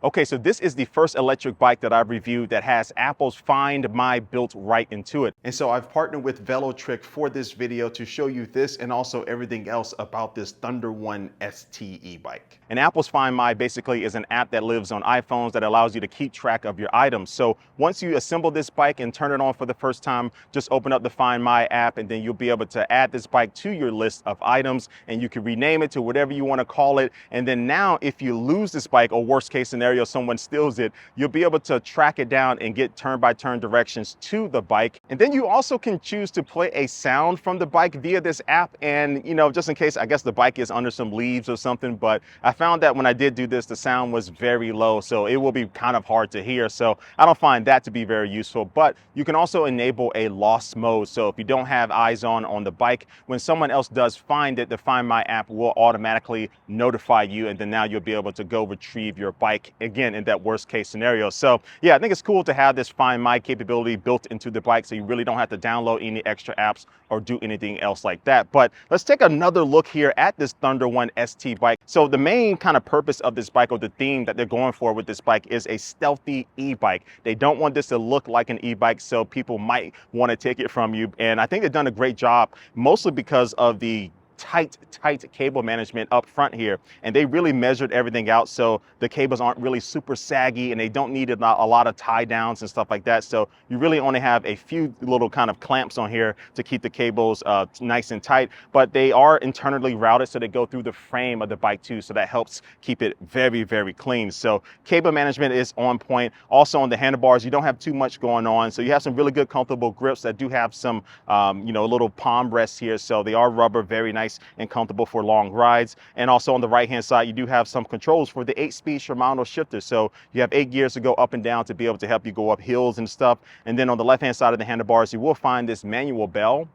Okay, so this is the first electric bike that I've reviewed that has Apple's Find My built right into it. And so I've partnered with Velotric for this video to show you this and also everything else about this T1ST e-bike. And Apple's Find My basically is an app that lives on iPhones that allows you to keep track of your items. So once you assemble this bike and turn it on for the first time, just open up the Find My app and then you'll be able to add this bike to your list of items and you can rename it to whatever you want to call it. And then now if you lose this bike, or worst case scenario, someone steals it, you'll be able to track it down and get turn-by-turn directions to the bike. And then you also can choose to play a sound from the bike via this app. And just in case, I guess the bike is under some leaves or something, but I found that when I did do this, the sound was very low, so it will be kind of hard to hear. So I don't find that to be very useful, but you can also enable a lost mode. So if you don't have eyes on the bike, when someone else does find it, the Find My app will automatically notify you, and then now you'll be able to go retrieve your bike again in that worst case scenario. So yeah, I think it's cool to have this Find My capability built into the bike, so you really don't have to download any extra apps or do anything else like that. But let's take another look here at this T1ST bike. So the main kind of purpose of this bike, or the theme that they're going for with this bike, is a stealthy e-bike. They don't want this to look like an e-bike, so people might want to take it from you. And I think they've done a great job, mostly because of the tight cable management up front here, and they really measured everything out so the cables aren't really super saggy and they don't need a lot of tie downs and stuff like that. So you really only have a few little kind of clamps on here to keep the cables nice and tight, but they are internally routed, so they go through the frame of the bike too, so that helps keep it very clean. So cable management is on point. Also on the handlebars, you don't have too much going on, so you have some really good comfortable grips that do have some little palm rests here, so they are rubber, very nice and comfortable for long rides. And also on the right hand side, you do have some controls for the 8-speed Shimano shifter, so you have 8 gears to go up and down to be able to help you go up hills and stuff. And then on the left hand side of the handlebars, you will find this manual bell.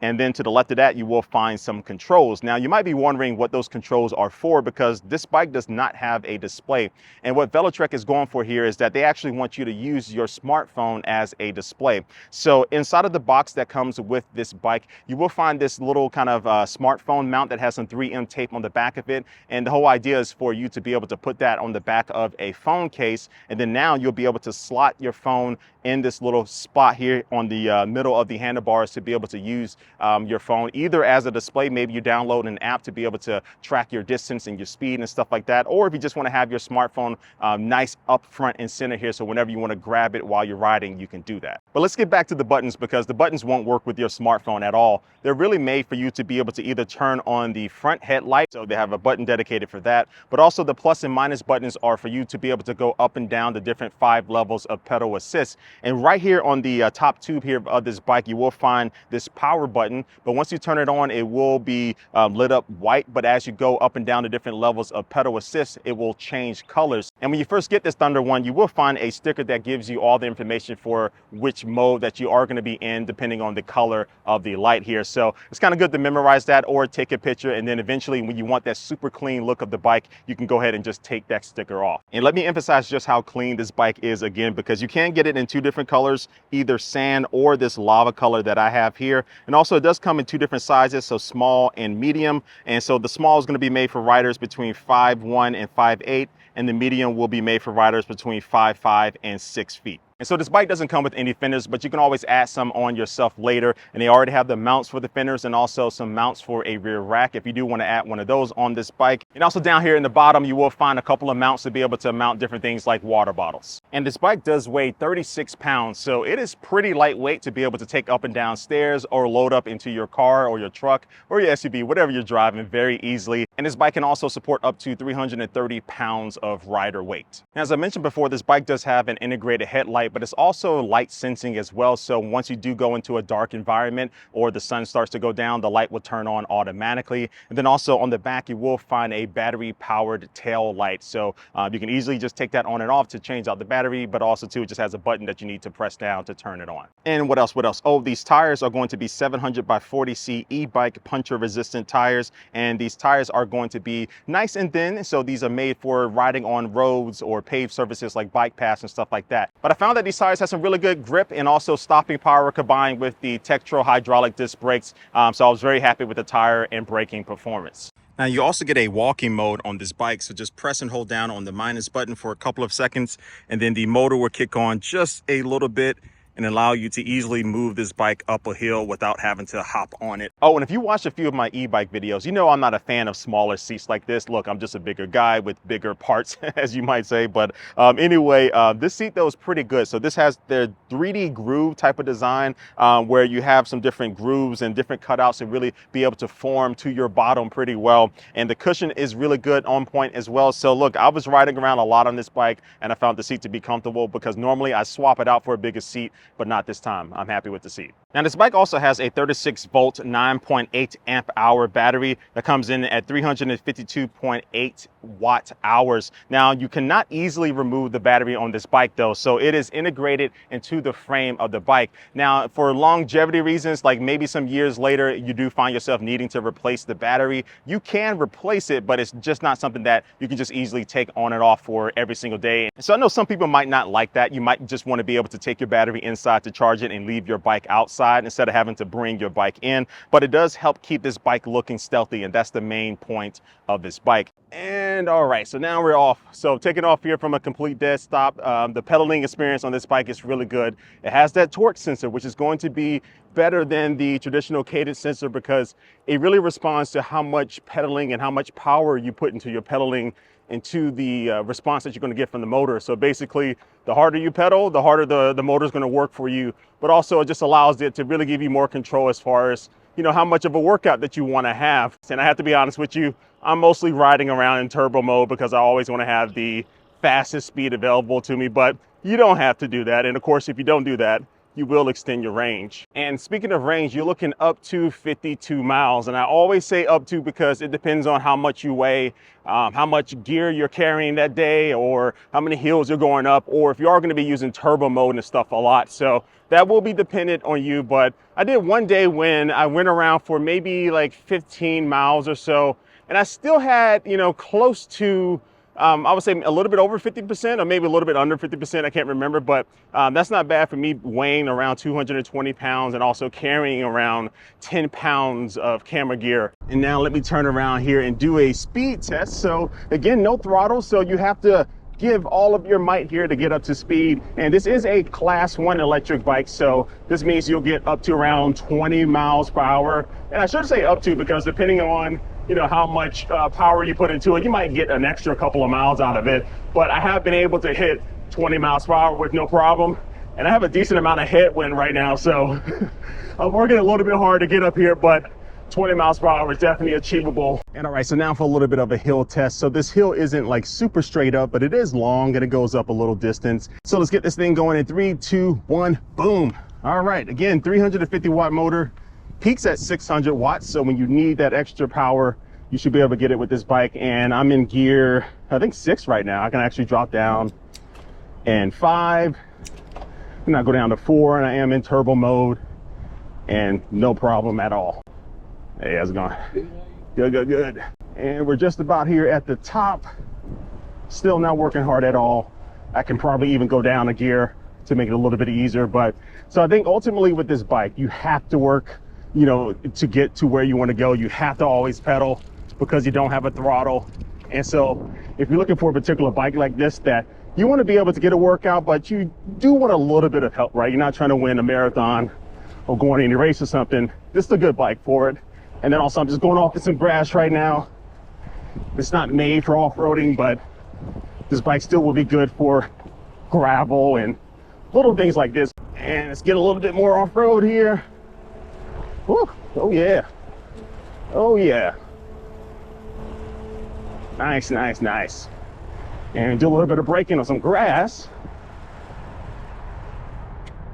And then to the left of that, you will find some controls. Now, you might be wondering what those controls are for, because this bike does not have a display. And what Velotric is going for here is that they actually want you to use your smartphone as a display. So inside of the box that comes with this bike, you will find this little kind of smartphone mount that has some 3M tape on the back of it. And the whole idea is for you to be able to put that on the back of a phone case. And then now you'll be able to slot your phone in this little spot here on the middle of the handlebars to be able to use your phone either as a display. Maybe you download an app to be able to track your distance and your speed and stuff like that, or if you just want to have your smartphone nice up front and center here, so whenever you want to grab it while you're riding, you can do that. But let's get back to the buttons, because the buttons won't work with your smartphone at all. They're really made for you to be able to either turn on the front headlight, so they have a button dedicated for that, but also the plus and minus buttons are for you to be able to go up and down the different 5 levels of pedal assist. And right here on the top tube here of this bike, you will find this power button, but once you turn it on, it will be lit up white, but as you go up and down the different levels of pedal assist, it will change colors. And when you first get this T1, you will find a sticker that gives you all the information for which mode that you are going to be in, depending on the color of the light here. So it's kind of good to memorize that or take a picture, and then eventually when you want that super clean look of the bike, you can go ahead and just take that sticker off. And let me emphasize just how clean this bike is again, because you can get it in 2 different colors, either sand or this lava color that I have here. And also it does come in 2 different sizes, so small and medium. And so the small is going to be made for riders between 5'1" and 5'8", and the medium will be made for riders between 5'5" and 6 feet. And so this bike doesn't come with any fenders, but you can always add some on yourself later. And they already have the mounts for the fenders and also some mounts for a rear rack if you do want to add one of those on this bike. And also down here in the bottom, you will find a couple of mounts to be able to mount different things like water bottles. And this bike does weigh 36 pounds, so it is pretty lightweight to be able to take up and down stairs or load up into your car or your truck or your SUV, whatever you're driving, very easily. And this bike can also support up to 330 pounds of rider weight. Now, as I mentioned before, this bike does have an integrated headlight, but it's also light sensing as well. So once you do go into a dark environment or the sun starts to go down, the light will turn on automatically. And then also on the back, you will find a battery powered tail light. So you can easily just take that on and off to change out the battery, but also too, it just has a button that you need to press down to turn it on. And what else? Oh, these tires are going to be 700 by 40C e-bike puncture resistant tires. And these tires are going to be nice and thin. So these are made for riding on roads or paved surfaces like bike paths and stuff like that. But I found that these tires has some really good grip and also stopping power combined with the Tektro hydraulic disc brakes. So I was very happy with the tire and braking performance. Now you also get a walking mode on this bike, so just press and hold down on the minus button for a couple of seconds, and then the motor will kick on just a little bit and allow you to easily move this bike up a hill without having to hop on it. Oh, and if you watch a few of my e-bike videos, you know I'm not a fan of smaller seats like this. Look, I'm just a bigger guy with bigger parts, as you might say. But anyway, this seat though is pretty good. So this has the 3D groove type of design where you have some different grooves and different cutouts to really be able to form to your bottom pretty well. And the cushion is really good on point as well. So look, I was riding around a lot on this bike and I found the seat to be comfortable because normally I swap it out for a bigger seat, but not this time. I'm happy with the seat. Now this bike also has a 36 volt 9.8 amp hour battery that comes in at 352.8 watt hours. Now you cannot easily remove the battery on this bike though, so it is integrated into the frame of the bike. Now for longevity reasons, like maybe some years later you do find yourself needing to replace the battery, you can replace it, but it's just not something that you can just easily take on and off for every single day. So I know some people might not like that. You might just want to be able to take your battery inside to charge it and leave your bike outside instead of having to bring your bike in, but it does help keep this bike looking stealthy, and that's the main point of this bike. And all right, so now we're off. So taking off here from a complete dead stop, the pedaling experience on this bike is really good. It has that torque sensor, which is going to be better than the traditional cadence sensor because it really responds to how much pedaling and how much power you put into your pedaling into the response that you're going to get from the motor. So basically, the harder you pedal, the harder the motor is going to work for you. But also it just allows it to really give you more control as far as, you know, how much of a workout that you want to have. And I have to be honest with you, I'm mostly riding around in turbo mode because I always want to have the fastest speed available to me, but you don't have to do that. And of course, if you don't do that, you will extend your range. And speaking of range, you're looking up to 52 miles. And I always say up to because it depends on how much you weigh, how much gear you're carrying that day, or how many hills you're going up, or if you are going to be using turbo mode and stuff a lot. So that will be dependent on you. But I did one day when I went around for maybe like 15 miles or so, and I still had, you know, close to I would say a little bit over 50% or maybe a little bit under 50%. I can't remember, but that's not bad for me weighing around 220 pounds and also carrying around 10 pounds of camera gear. And now let me turn around here and do a speed test. So again, no throttle. So you have to give all of your might here to get up to speed. And this is a class 1 electric bike. So this means you'll get up to around 20 miles per hour. And I should say up to because depending on, you know, how much power you put into it, you might get an extra couple of miles out of it. But I have been able to hit 20 miles per hour with no problem. And I have a decent amount of headwind right now. So I'm working a little bit hard to get up here, but 20 miles per hour is definitely achievable. And all right, so now for a little bit of a hill test. So this hill isn't like super straight up, but it is long and it goes up a little distance. So let's get this thing going in 3, 2, 1, boom. All right, again, 350 watt motor. Peaks at 600 watts, so when you need that extra power, you should be able to get it with this bike. And I'm in gear, I think 6 right now. I can actually drop down and 5, and I go down to 4, and I am in turbo mode, and no problem at all. Hey, how's it going? Good, good, good. And we're just about here at the top. Still not working hard at all. I can probably even go down a gear to make it a little bit easier. But so I think ultimately with this bike, you have to work, you know, to get to where you want to go. You have to always pedal because you don't have a throttle. And so if you're looking for a particular bike like this that you want to be able to get a workout, but you do want a little bit of help, right? You're not trying to win a marathon or go on any race or something. This is a good bike for it. And then also I'm just going off in some grass right now. It's not made for off-roading, but this bike still will be good for gravel and little things like this. And let's get a little bit more off-road here. Woo. Oh yeah. Oh yeah. Nice, nice, nice. And do a little bit of braking on some grass.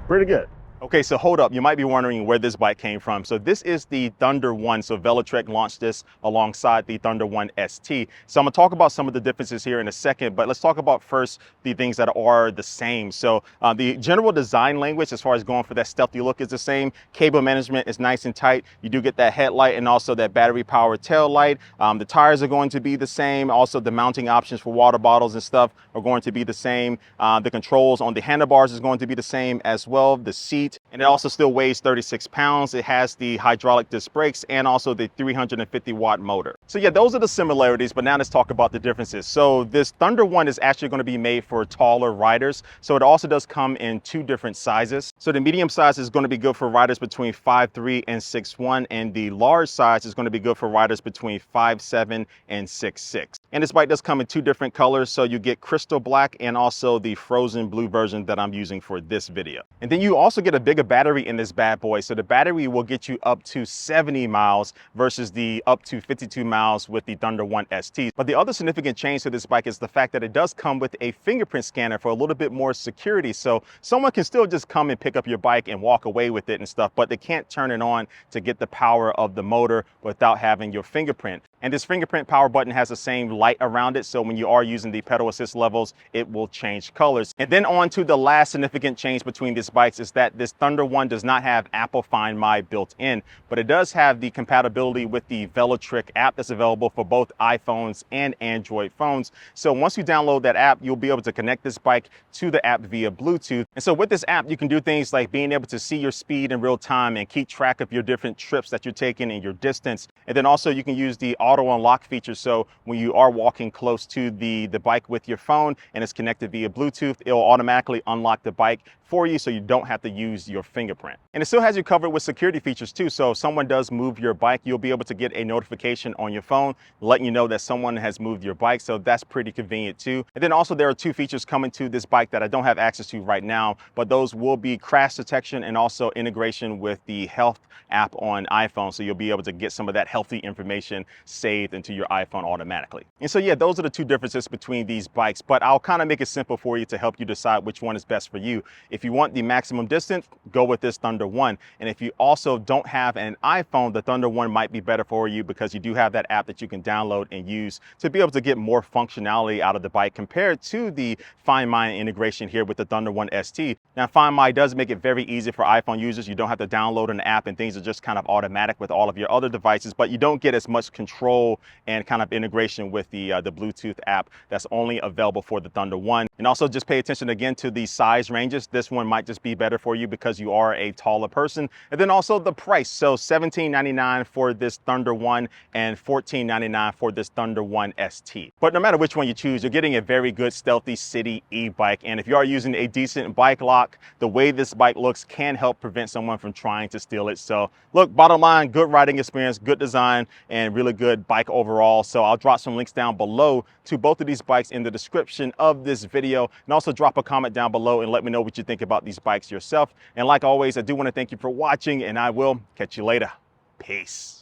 Pretty good. Okay, so hold up. You might be wondering where this bike came from. So this is the Thunder 1. So Velotric launched this alongside the Thunder 1 ST. So I'm gonna talk about some of the differences here in a second, but let's talk about first the things that are the same. So the general design language as far as going for that stealthy look is the same. Cable management is nice and tight. You do get that headlight and also that battery powered tail light. The tires are going to be the same. Also the mounting options for water bottles and stuff are going to be the same. The controls on the handlebars is going to be the same as well. The seat feet, and it also still weighs 36 pounds. It has the hydraulic disc brakes and also the 350 watt motor. So yeah, those are the similarities, but now let's talk about the differences. So this Thunder One is actually going to be made for taller riders. So it also does come in two different sizes. So the medium size is going to be good for riders between 5'3" and 6'1", and the large size is going to be good for riders between 5'7" and 6'6". And this bike does come in two different colors. So you get crystal black and also the frozen blue version that I'm using for this video. And then you also get a bigger battery in this bad boy. So the battery will get you up to 70 miles versus the up to 52 miles with the Thunder 1 ST. But the other significant change to this bike is the fact that it does come with a fingerprint scanner for a little bit more security. So someone can still just come and pick up your bike and walk away with it and stuff, but they can't turn it on to get the power of the motor without having your fingerprint. And this fingerprint power button has the same light around it, so when you are using the pedal assist levels, it will change colors. And then on to the last significant change between these bikes is that this Thunder One does not have Apple Find My built in, but it does have the compatibility with the Velotric app that's available for both iPhones and Android phones. So once you download that app, you'll be able to connect this bike to the app via Bluetooth. And so with this app, you can do things like being able to see your speed in real time and keep track of your different trips that you're taking and your distance. And then also you can use the auto unlock feature. So when you are walking close to the bike with your phone and it's connected via Bluetooth, it'll automatically unlock the bike for you so you don't have to use your fingerprint. And it still has you covered with security features too. So if someone does move your bike, you'll be able to get a notification on your phone letting you know that someone has moved your bike. So that's pretty convenient too. And then also there are two features coming to this bike that I don't have access to right now, but those will be crash detection and also integration with the health app on iPhone. So you'll be able to get some of that healthy information saved into your iPhone automatically. And so yeah, those are the two differences between these bikes, but I'll kind of make it simple for you to help you decide which one is best for you. If you want the maximum distance, go with this Thunder One. And if you also don't have an iPhone, the Thunder One might be better for you because you do have that app that you can download and use to be able to get more functionality out of the bike compared to the Find My integration here with the Thunder 1 ST. Now, Find My does make it very easy for iPhone users. You don't have to download an app and things are just kind of automatic with all of your other devices, but you don't get as much control and kind of integration with the Bluetooth app that's only available for the Thunder One. And also just pay attention again to the size ranges. This one might just be better for you because you are a taller person. And then also the price. So $17.99 for this Thunder One and $14.99 for this Thunder 1 ST. But no matter which one you choose, you're getting a very good stealthy city e-bike. And if you are using a decent bike lock, the way this bike looks can help prevent someone from trying to steal it. So look, bottom line, good riding experience, good design, and really good bike overall. So I'll drop some links down below to both of these bikes in the description of this video. And also drop a comment down below and let me know what you think about these bikes yourself. And like always, I do want to thank you for watching, and I will catch you later. Peace.